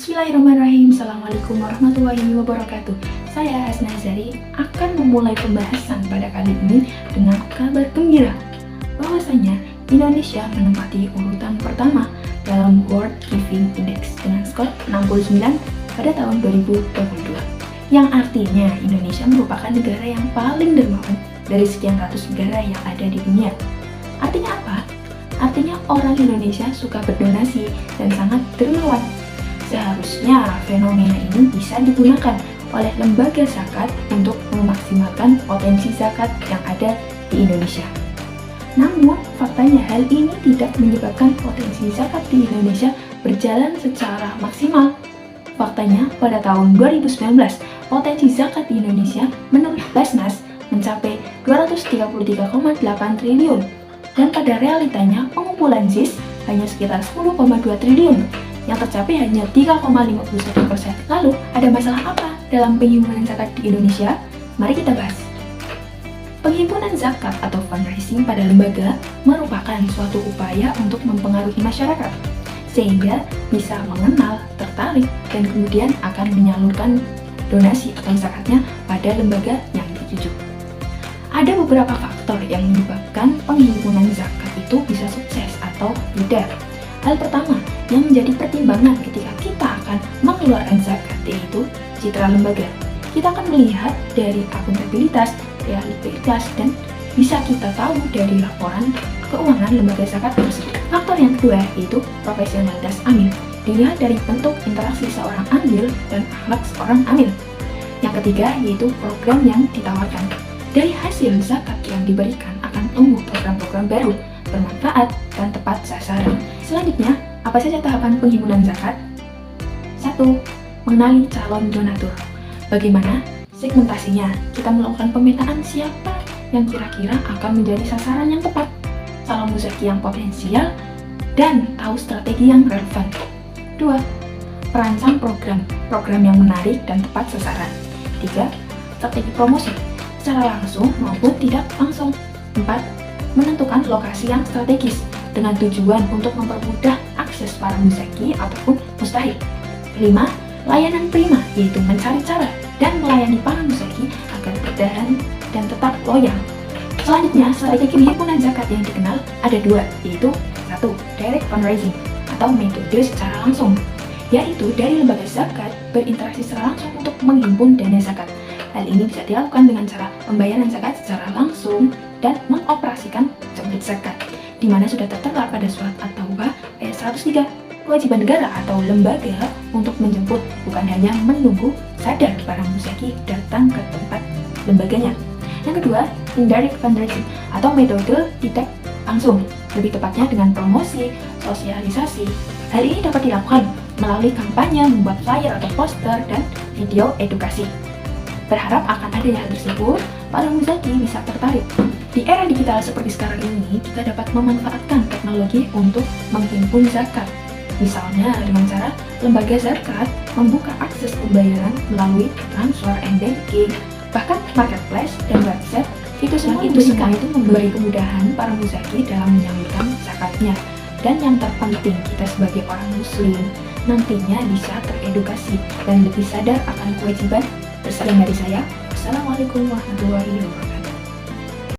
Bismillahirrahmanirrahim. Assalamualaikum warahmatullahi wabarakatuh. Saya Hasna Azari akan memulai pembahasan pada kali ini dengan kabar gembira bahwasanya Indonesia menempati urutan pertama dalam World Giving Index dengan skor 69 pada tahun 2022. Yang artinya Indonesia merupakan negara yang paling dermawan dari sekian ratus negara yang ada di dunia. Artinya apa? Artinya orang Indonesia suka berdonasi dan sangat dermawan. Seharusnya fenomena ini bisa digunakan oleh lembaga zakat untuk memaksimalkan potensi zakat yang ada di Indonesia. Namun, faktanya hal ini tidak menyebabkan potensi zakat di Indonesia berjalan secara maksimal. Faktanya, pada tahun 2019, potensi zakat di Indonesia menurut Basnas mencapai 233,8 triliun. Dan pada realitanya, pengumpulan ZIS hanya sekitar 10,2 triliun. Yang tercapai hanya 3,51%. Lalu, ada masalah apa dalam penghimpunan zakat di Indonesia? Mari kita bahas. Penghimpunan zakat atau fundraising pada lembaga merupakan suatu upaya untuk mempengaruhi masyarakat, sehingga bisa mengenal, tertarik, dan kemudian akan menyalurkan donasi atau zakatnya pada lembaga yang dituju. Ada beberapa faktor yang menyebabkan penghimpunan zakat itu bisa sukses atau tidak. Hal pertama yang menjadi pertimbangan ketika kita akan mengeluarkan zakat yaitu citra lembaga. Kita akan melihat dari akuntabilitas, realitas, dan bisa kita tahu dari laporan keuangan lembaga zakat tersebut. Faktor yang kedua yaitu profesionalitas amil. Dilihat dari bentuk interaksi seorang amil dan akhlak seorang amil. Yang ketiga yaitu program yang ditawarkan. Dari hasil zakat yang diberikan akan tumbuh program-program baru, bermanfaat, dan tepat sasaran. Selanjutnya, apa saja tahapan penghimpunan zakat? 1. Mengenali calon donatur. Bagaimana segmentasinya? Kita melakukan pemetaan siapa yang kira-kira akan menjadi sasaran yang tepat, calon muzaki yang potensial, dan tahu strategi yang relevan. 2. Perancang program yang menarik dan tepat sasaran. 3. Strategi promosi, secara langsung maupun tidak langsung. 4. Menentukan lokasi yang strategis dengan tujuan untuk mempermudah akses para muzaki ataupun mustahik. 5. Layanan prima, yaitu mencari cara dan melayani para muzaki agar bertahan dan tetap loyal. Selanjutnya, strategi penghimpunan zakat yang dikenal ada dua, yaitu 1. Direct fundraising atau metode secara langsung, yaitu dari lembaga zakat berinteraksi secara langsung untuk menghimpun dana zakat. Hal ini bisa dilakukan dengan cara pembayaran zakat secara langsung dan mengoperasikan jemput zakat, di mana sudah tertera pada surat At-Taubah ayat 103. Kewajiban negara atau lembaga untuk menjemput, bukan hanya menunggu sadar para muzaki datang ke tempat lembaganya. Yang kedua, indirect fundraising atau metode tidak langsung, lebih tepatnya dengan promosi, sosialisasi. Hal ini dapat dilakukan melalui kampanye, membuat flyer atau poster, dan video edukasi. Berharap akan adanya hal tersebut, para muzaki bisa tertarik. Di era digital seperti sekarang ini, kita dapat memanfaatkan teknologi untuk menghimpun zakat. Misalnya dengan cara lembaga zakat membuka akses pembayaran melalui transfer and banking, bahkan marketplace dan website. Itu semua itu memberi kemudahan para muzaki dalam menyalurkan zakatnya. Dan yang terpenting, kita sebagai orang muslim nantinya bisa teredukasi dan lebih sadar akan kewajiban. Sekian dari saya. Assalamualaikum warahmatullahi wabarakatuh.